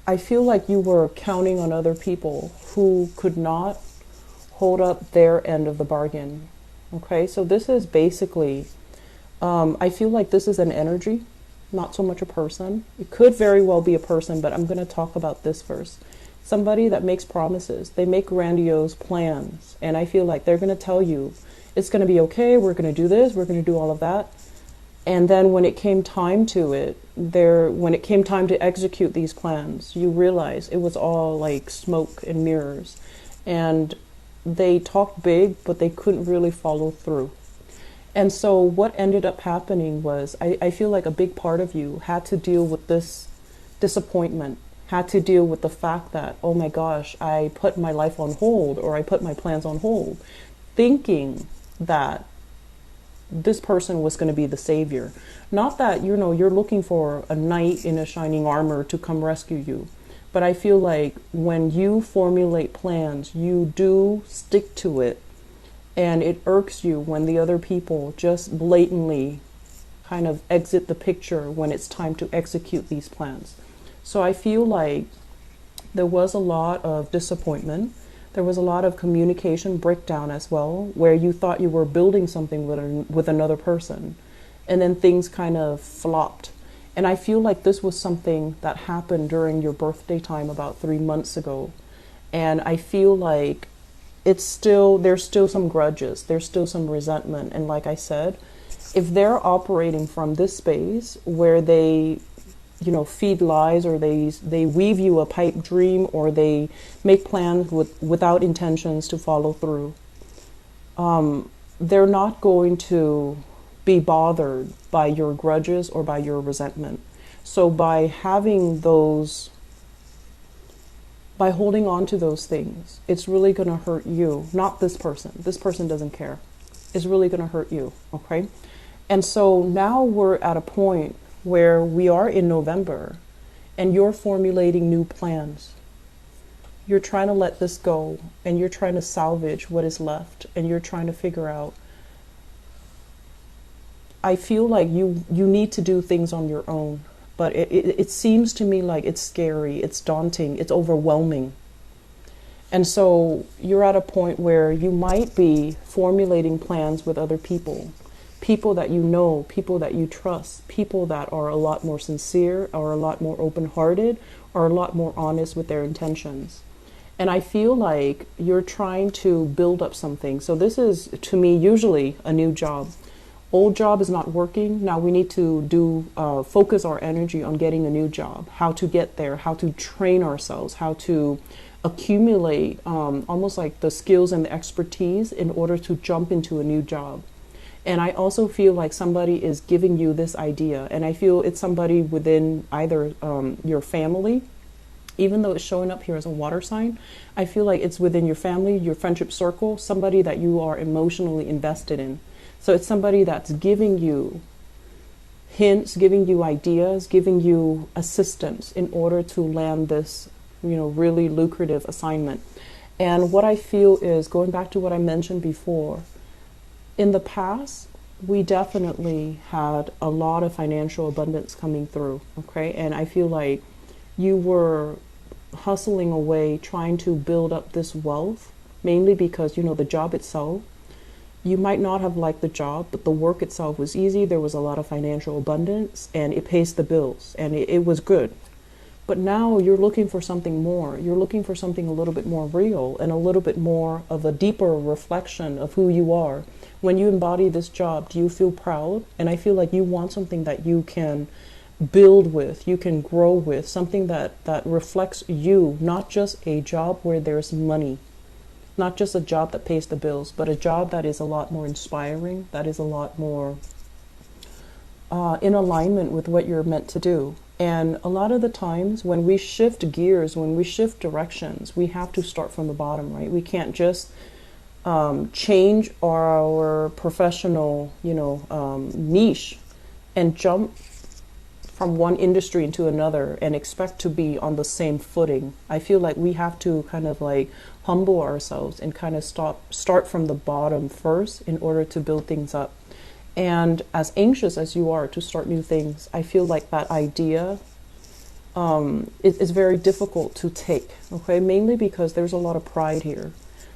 I feel like you were counting on other people who could not hold up their end of the bargain. Okay, so this is basically, I feel like this is an energy, not so much a person. It could very well be a person, but I'm going to talk about this first. Somebody that makes promises, they make grandiose plans, and I feel like they're going to tell you it's going to be okay, we're going to do this, we're going to do all of that. And then when it came time to it, when it came time to execute these plans, you realize it was all like smoke and mirrors. And they talked big, but they couldn't really follow through. And so what ended up happening was, I feel like a big part of you had to deal with this disappointment, had to deal with the fact that, oh my gosh, I put my life on hold, or I put my plans on hold, thinking that this person was going to be the savior. Not that, you're looking for a knight in a shining armor to come rescue you. But I feel like when you formulate plans, you do stick to it. And it irks you when the other people just blatantly kind of exit the picture when it's time to execute these plans. So I feel like there was a lot of disappointment. There was a lot of communication breakdown as well, where you thought you were building something with another person, and then things kind of flopped. And I feel like this was something that happened during your birthday time about 3 months ago. And I feel like there's still some grudges, there's still some resentment. And like I said, if they're operating from this space where they feed lies, or they weave you a pipe dream, or they make plans without intentions to follow through, they're not going to be bothered by your grudges or by your resentment. So by holding on to those things, it's really going to hurt you, not this person. This person doesn't care. It's really going to hurt you, okay? And so now we're at a point where we are in November, and you're formulating new plans. You're trying to let this go, and you're trying to salvage what is left, and you're trying to figure out. I feel like you need to do things on your own, but it seems to me like it's scary, it's daunting, it's overwhelming. And so you're at a point where you might be formulating plans with other people. People that you know, people that you trust, people that are a lot more sincere, or a lot more open-hearted, or a lot more honest with their intentions. And I feel like you're trying to build up something. So this is, to me, usually a new job. Old job is not working. Now we need to focus our energy on getting a new job, how to get there, how to train ourselves, how to accumulate almost like the skills and the expertise in order to jump into a new job. And I also feel like somebody is giving you this idea, and I feel it's somebody within either your family, even though it's showing up here as a water sign. I feel like it's within your family, your friendship circle, somebody that you are emotionally invested in. So it's somebody that's giving you hints, giving you ideas, giving you assistance in order to land this, really lucrative assignment. And what I feel is, going back to what I mentioned before, in the past, we definitely had a lot of financial abundance coming through, okay? And I feel like you were hustling away, trying to build up this wealth, mainly because, the job itself, you might not have liked the job, but the work itself was easy. There was a lot of financial abundance, and it pays the bills, and it was good. But now you're looking for something more. You're looking for something a little bit more real, and a little bit more of a deeper reflection of who you are. When you embody this job, do you feel proud? And I feel like you want something that you can build with, you can grow with, something that reflects you, not just a job where there's money, not just a job that pays the bills, but a job that is a lot more inspiring, that is a lot more in alignment with what you're meant to do. And a lot of the times when we shift gears, when we shift directions, we have to start from the bottom, right? We can't just change our professional, niche and jump from one industry into another and expect to be on the same footing. I feel like we have to kind of like humble ourselves and kind of start from the bottom first in order to build things up. And as anxious as you are to start new things, I feel like that idea It's very difficult to take, okay? Mainly because there's a lot of pride here.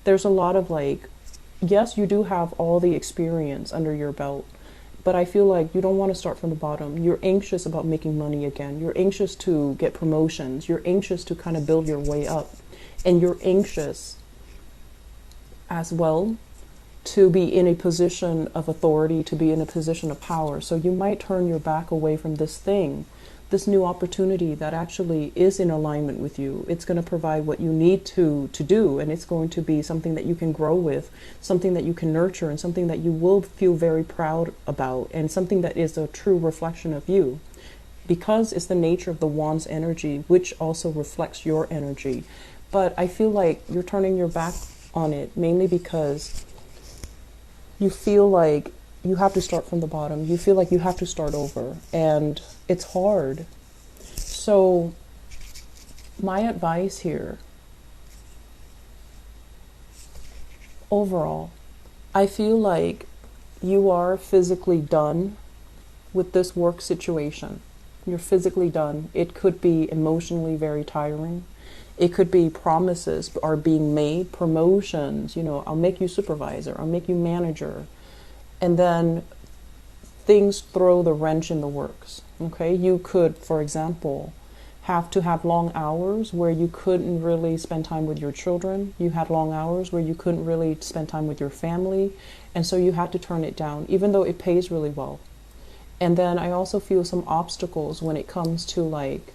There's a lot of like, yes, you do have all the experience under your belt, but I feel like you don't want to start from the bottom. You're anxious about making money again. You're anxious to get promotions. You're anxious to kind of build your way up. And you're anxious as well to be in a position of authority, to be in a position of power. So you might turn your back away from this thing, this new opportunity that actually is in alignment with you. It's going to provide what you need to do, and it's going to be something that you can grow with, something that you can nurture, and something that you will feel very proud about, and something that is a true reflection of you. Because it's the nature of the wand's energy, which also reflects your energy. But I feel like you're turning your back on it, mainly because you feel like you have to start from the bottom. You feel like you have to start over, and it's hard. So my advice here, overall, I feel like you are physically done with this work situation. You're physically done. It could be emotionally very tiring. It could be promises are being made, promotions, I'll make you supervisor, I'll make you manager. And then things throw the wrench in the works, okay? You could, for example, have to have long hours where you couldn't really spend time with your children. You had long hours where you couldn't really spend time with your family. And so you had to turn it down, even though it pays really well. And then I also feel some obstacles when it comes to like,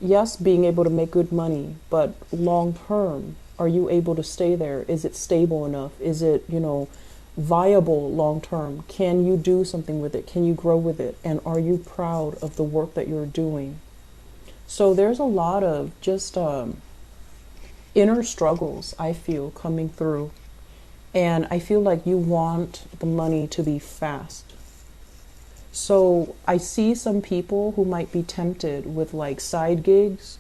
yes, being able to make good money, but long term, are you able to stay there? Is it stable enough? Is it, viable long term? Can you do something with it? Can you grow with it? And are you proud of the work that you're doing? So there's a lot of just inner struggles, I feel, coming through. And I feel like you want the money to be fast. So I see some people who might be tempted with like side gigs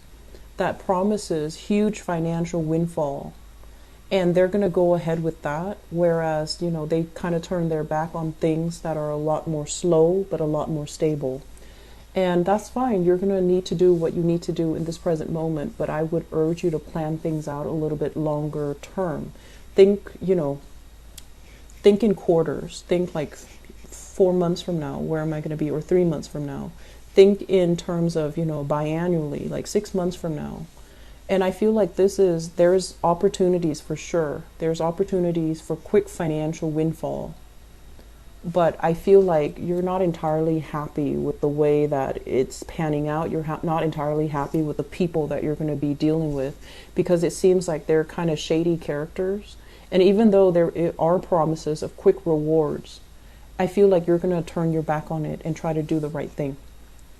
that promises huge financial windfall, and they're going to go ahead with that, whereas they kind of turn their back on things that are a lot more slow but a lot more stable. And that's fine. You're going to need to do what you need to do in this present moment, but I would urge you to plan things out a little bit longer term. Think in quarters. Think like 4 months from now, where am I going to be? Or 3 months from now. Think in terms of, biannually, like 6 months from now. And I feel like there's opportunities for sure. There's opportunities for quick financial windfall. But I feel like you're not entirely happy with the way that it's panning out. You're not entirely happy with the people that you're going to be dealing with, because it seems like they're kind of shady characters. And even though there are promises of quick rewards, I feel like you're going to turn your back on it and try to do the right thing.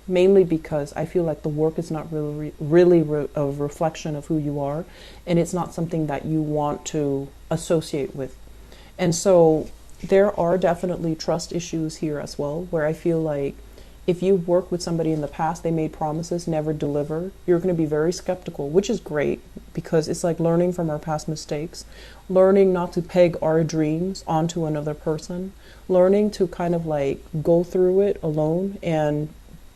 Mainly because I feel like the work is not really a reflection of who you are, and it's not something that you want to associate with. And so there are definitely trust issues here as well, where I feel like if you work with somebody in the past, they made promises, never delivered, you're going to be very skeptical, which is great, because it's like learning from our past mistakes, learning not to peg our dreams onto another person, learning to kind of like go through it alone. And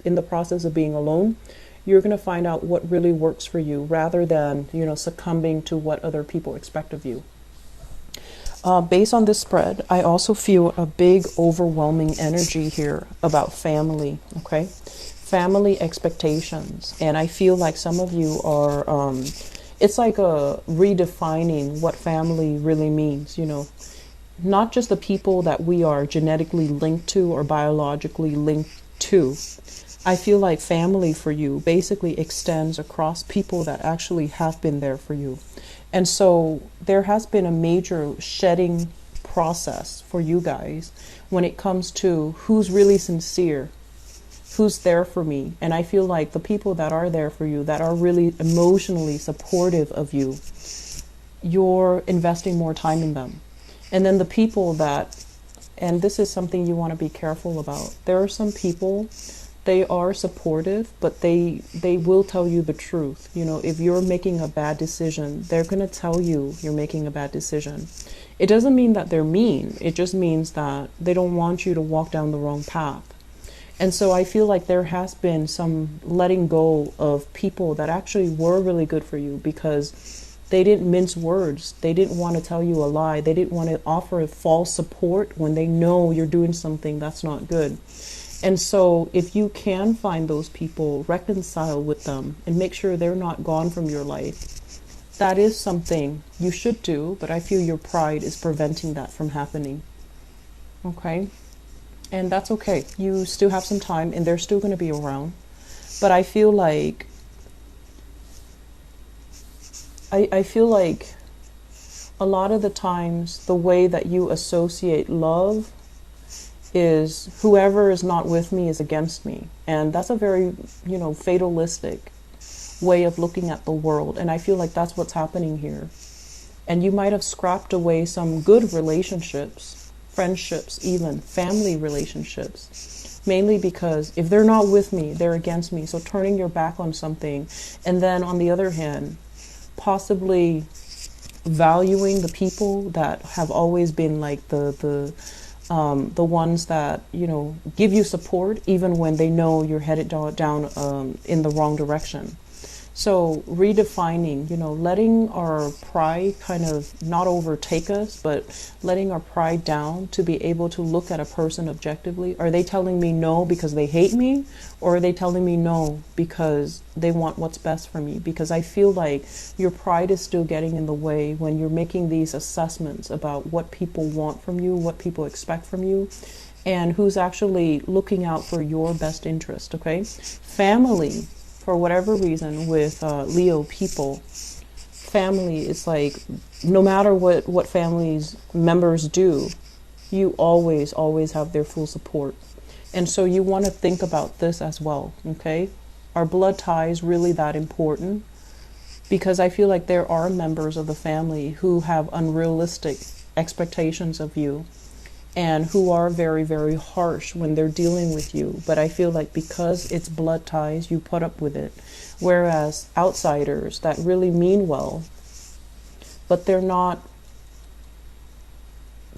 in the process of being alone, you're going to find out what really works for you, rather than, succumbing to what other people expect of you. Based on this spread, I also feel a big overwhelming energy here about family, okay? Family expectations. And I feel like some of you are, it's like a redefining what family really means, Not just the people that we are genetically linked to or biologically linked to. I feel like family for you basically extends across people that actually have been there for you. And so there has been a major shedding process for you guys when it comes to who's really sincere, who's there for me. And I feel like the people that are there for you, that are really emotionally supportive of you, you're investing more time in them. And then the people that, and this is something you want to be careful about, there are some people, they are supportive, but they will tell you the truth. If you're making a bad decision, they're going to tell you you're making a bad decision. It doesn't mean that they're mean. It just means that they don't want you to walk down the wrong path. And so I feel like there has been some letting go of people that actually were really good for you, because they didn't mince words. They didn't want to tell you a lie. They didn't want to offer false support when they know you're doing something that's not good. And so if you can find those people, reconcile with them and make sure they're not gone from your life, that is something you should do, but I feel your pride is preventing that from happening. Okay? And that's okay. You still have some time and they're still going to be around. But I feel like I feel like a lot of the times the way that you associate love is whoever is not with me is against me. And that's a very, fatalistic way of looking at the world. And I feel like that's what's happening here. And you might have scrapped away some good relationships, friendships, even family relationships, mainly because if they're not with me, they're against me. So turning your back on something. And then on the other hand, possibly valuing the people that have always been like the ones that give you support even when they know you're headed down in the wrong direction. So redefining, letting our pride kind of not overtake us, but letting our pride down to be able to look at a person objectively. Are they telling me no because they hate me? Or are they telling me no because they want what's best for me? Because I feel like your pride is still getting in the way when you're making these assessments about what people want from you, what people expect from you, and who's actually looking out for your best interest, okay? Family. For whatever reason, with Leo people, family is like, no matter what family's members do, you always have their full support. And so you want to think about this as well, okay? Are blood ties really that important? Because I feel like there are members of the family who have unrealistic expectations of you, and who are very, very harsh when they're dealing with you. But I feel like because it's blood ties, you put up with it. Whereas outsiders that really mean well, but they're not,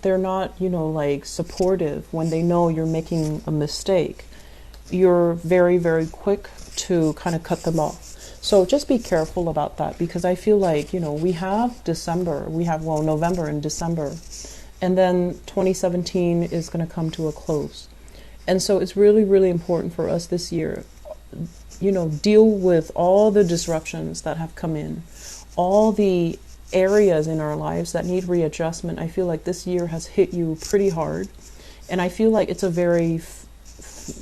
like supportive when they know you're making a mistake, you're very, very quick to kind of cut them off. So just be careful about that, because I feel like, we have November and December. And then 2017 is going to come to a close. And so it's really, really important for us this year, deal with all the disruptions that have come in, all the areas in our lives that need readjustment. I feel like this year has hit you pretty hard. And I feel like it's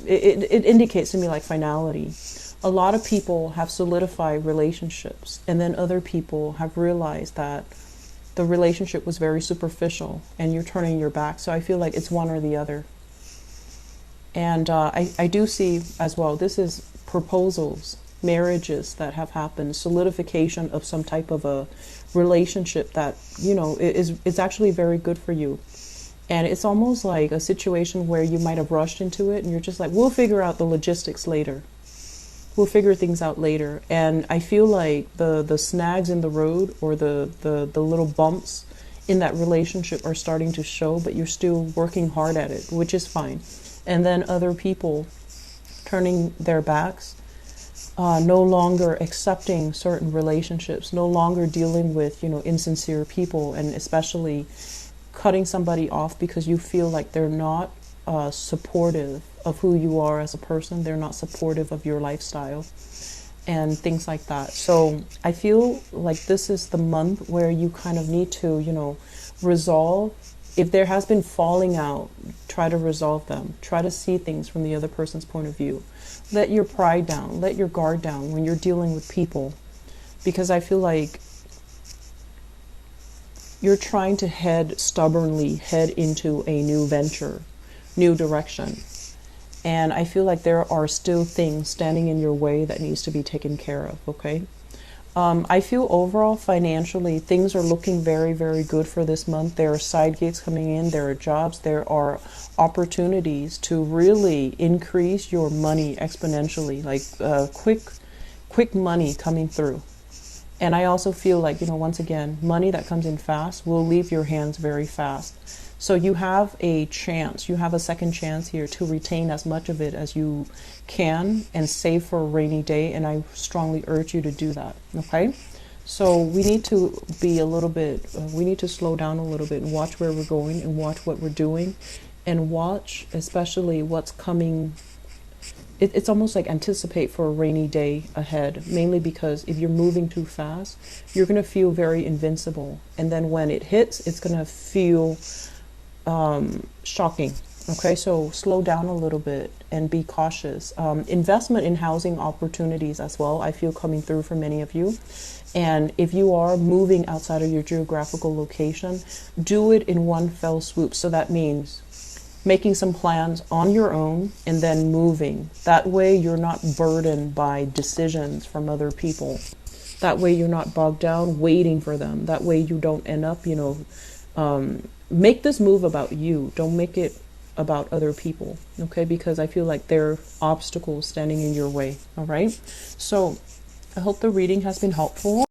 it indicates to me like finality. A lot of people have solidified relationships, and then other people have realized that the relationship was very superficial and you're turning your back. So I feel like it's one or the other. And I do see as well, this is proposals, marriages that have happened, solidification of some type of a relationship that, is actually very good for you. And it's almost like a situation where you might have rushed into it and you're just like, we'll figure out the logistics later. We'll figure things out later. And I feel like the snags in the road, or the little bumps in that relationship are starting to show, but you're still working hard at it, which is fine. And then other people turning their backs, no longer accepting certain relationships, no longer dealing with, insincere people, and especially cutting somebody off because you feel like they're not supportive of who you are as a person. They're not supportive of your lifestyle and things like that. So I feel like this is the month where you kind of need to, resolve. If there has been falling out, try to resolve them. Try to see things from the other person's point of view. Let your pride down. Let your guard down when you're dealing with people. Because I feel like you're trying to stubbornly head into a new venture, new direction. And I feel like there are still things standing in your way that needs to be taken care of, okay? I feel overall financially things are looking very, very good for this month. There are side gigs coming in, there are jobs, there are opportunities to really increase your money exponentially, like quick money coming through. And I also feel like, once again, money that comes in fast will leave your hands very fast. So you have a chance, you have a second chance here to retain as much of it as you can and save for a rainy day. And I strongly urge you to do that. Okay. So we need to be a little bit, we need to slow down a little bit and watch where we're going and watch what we're doing and watch especially what's coming. It's almost like anticipate for a rainy day ahead, mainly because if you're moving too fast, you're going to feel very invincible. And then when it hits, it's going to feel shocking. Okay, so slow down a little bit and be cautious. Investment in housing opportunities as well, I feel coming through for many of you. And if you are moving outside of your geographical location, do it in one fell swoop. So that means making some plans on your own and then moving. That way you're not burdened by decisions from other people. That way you're not bogged down waiting for them. That way you don't end up, make this move about you. Don't make it about other people, okay? Because I feel like there are obstacles standing in your way, all right? So I hope the reading has been helpful.